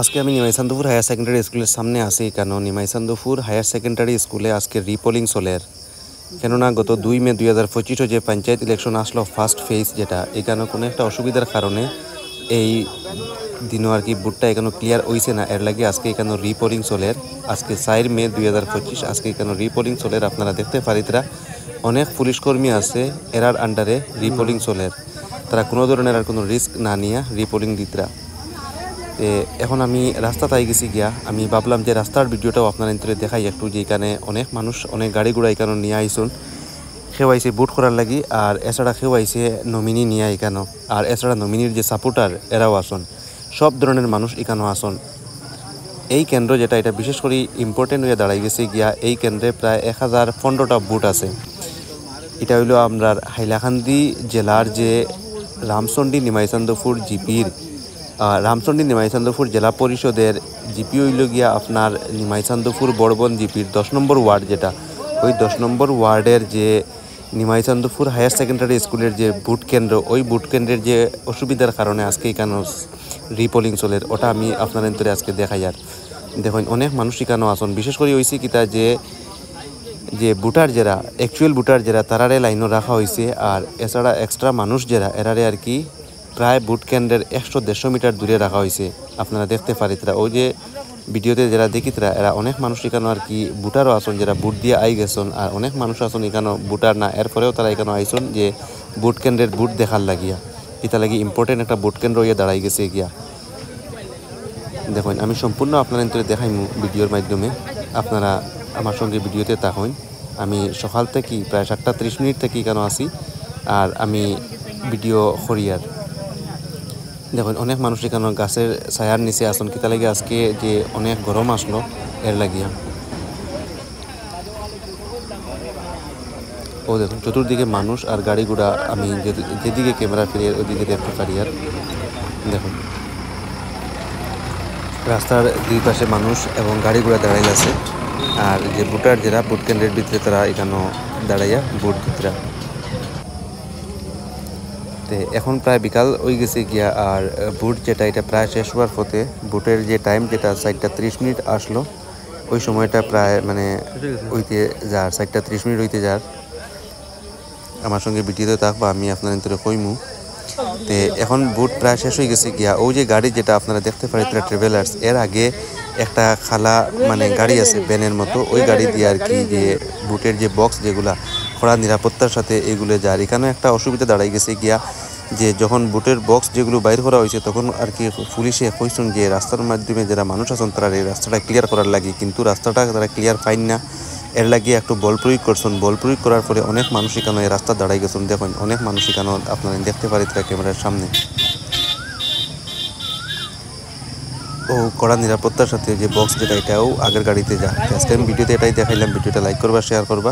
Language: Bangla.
আজকে আমি নিমাইচান্দপুর হায়ার সেকেন্ডারি স্কুলের সামনে আছি, কেন নিমাইচান্দপুর হায়ার সেকেন্ডারি স্কুলে আজকে রিপোলিং চলের। কেননা গত ২ মে ২০২৫ যে পঞ্চায়েত ইলেকশন আসলো ফার্স্ট ফেজ, যেটা এখানে কোনো একটা অসুবিধার কারণে এই দিনও আর কি বুটটা এখানে ক্লিয়ার হয়েছে না, এর লাগে আজকে এখানে রিপোলিং চলের। আজকে ৪ মে ২০২৫ আজকে এখানে রিপোলিং চলের। আপনারা দেখতে পারিতরা অনেক পুলিশ কর্মী আছে, এরার আন্ডারে রিপোলিং চলের। তারা কোনো ধরনের আর কোনো রিস্ক না নিয়ে রিপোলিং দিতরা। এখন আমি রাস্তা তাই গেছি গিয়া, আমি ভাবলাম যে রাস্তার ভিডিওটাও আপনার ইন্তরে দেখাই একটু, যে এখানে অনেক মানুষ অনেক গাড়ি ঘোড়া এখানে নিয়ে আইসুন, কেউ আইসে বুট করার লাগি, আর এছাড়া কেউ আইসে নমিনি নিয়ে এখানো, আর এছাড়া নমিনির যে সাপোর্টার এরাও আসন, সব ধরনের মানুষ এখানেও আসন। এই কেন্দ্র যেটা এটা বিশেষ করে ইম্পর্টেন্ট হয়ে দাঁড়াই গেছে গিয়া, এই কেন্দ্রে প্রায় ১০১৫টা বুট আছে। এটা হইল আপনার হাইলাকান্দি জেলার যে রামচন্ডী নিমাইচান্দপুর জিপির রামচন্ডী নিমাইচান্দপুর জেলা পরিষদের জিপি হইল গিয়া আপনার নিমাইচান্দপুর বড়বন জিপির ১০ নম্বর ওয়ার্ড, যেটা ওই ১০ নম্বর ওয়ার্ডের যে নিমাইচান্দপুর হায়ার সেকেন্ডারি স্কুলের যে বুট কেন্দ্র, ওই বুট কেন্দ্রের যে অসুবিধার কারণে আজকে এখানে রিপোলিং চলের, ওটা আমি আপনার ভিতরে আজকে দেখাই। আর দেখুন অনেক মানুষ এখানেও আসন, বিশেষ করে হয়েছে কিতা যে বুটার যারা অ্যাকচুয়াল বুটার যারা তারারে লাইনও রাখা হয়েছে, আর এছাড়া এক্সট্রা মানুষ যারা এরারে আর কি প্রায় বুট কেন্দ্রের ১০০-১৫০ মিটার দূরে রাখা হয়েছে। আপনারা দেখতে পারিতরা ওই যে ভিডিওতে যারা দেখিতরা, এরা অনেক মানুষ এখানে আর কি বুটারও আসন, যারা বুট দিয়ে আই গেছেন, আর অনেক মানুষ আসন এখানে বুটার না, এরপরেও তারা এখানে আইসন যে বুট কেন্দ্রের বুট দেখার লাগিয়া। এটা লাগি ইম্পর্টেন্ট একটা বুট কেন্দ্র হয়ে দাঁড়াই গেছে গিয়া। দেখুন আমি সম্পূর্ণ আপনার ভিতরে দেখাই ভিডিওর মাধ্যমে, আপনারা আমার সঙ্গে ভিডিওতে থাকুন। আমি সকাল থেকে প্রায় ৭টা ৩০ থেকে কেন আসি, আর আমি ভিডিও করিয়ার। দেখুন অনেক মানুষ এখানে গাছের ছায়ার নিচে আসন, কিতা লাগে আজকে যে অনেক গরম আসলো এর লাগিয়া। ও দেখুন চতুর্দিকে মানুষ আর গাড়ি ঘোড়া, আমি যেদিকে ক্যামেরা ফিরে ওদিকে দেখতে পারি। আর দেখুন রাস্তার দুই পাশে মানুষ এবং গাড়ি ঘোড়া দাঁড়াই আছে, আর যে বুটার যারা বুট কেন্দ্রের ভিতরে তারা এখানে দাঁড়াইয়া বুট দিতরা। এখন প্রায় বিকাল হয়ে গেছে গিয়া, আর বুট যেটা এটা প্রায় শেষ হওয়ার পথে। বুটের যে টাইম যেটা ৪টা ৩০ আসলো, ওই সময়টা প্রায় মানে হইতে যার ৪টা ৩০ হইতে যার। আমার সঙ্গে ভিডিওতে থাকবো, আমি আপনার ভিতরে কইমু। এখন বুট প্রায় শেষ হয়ে গেছে গিয়া। ওই যে গাড়ি যেটা আপনারা দেখতে পারেন ট্রাভেলার্স, এর আগে একটা খালা মানে গাড়ি আছে ভ্যানের মতো, ওই গাড়ি দিয়ে আর কি যে বুটের যে বক্স যেগুলা কড়া নিরাপত্তার সাথে এগুলো যার। এখানেও একটা অসুবিধা দাঁড়াই গেছে গিয়া, যে যখন বুটের বক্স যেগুলো বাইর করা হয়েছে, তখন আর কি পুলিশে কইসুন যে রাস্তার মাধ্যমে যারা মানুষ আছেন তারা এই রাস্তাটা ক্লিয়ার করার লাগে, কিন্তু রাস্তাটা তারা ক্লিয়ার পাইন না। এর লাগিয়ে একটু বল প্রয়োগ করছেন, বল প্রয়োগ করার পরে অনেক মানুষ এখানে এই রাস্তা দাঁড়াই গেছেন। দেখুন অনেক মানুষ এখানে আপনারা দেখতে পারি তারা ক্যামেরার সামনে। ও কড়া নিরাপত্তার সাথে যে বক্স যেটা, এটাও আগের গাড়িতে যা। আজকে আমি ভিডিওতে এটাই দেখাইলাম। ভিডিওটা লাইক করবা, শেয়ার করবা।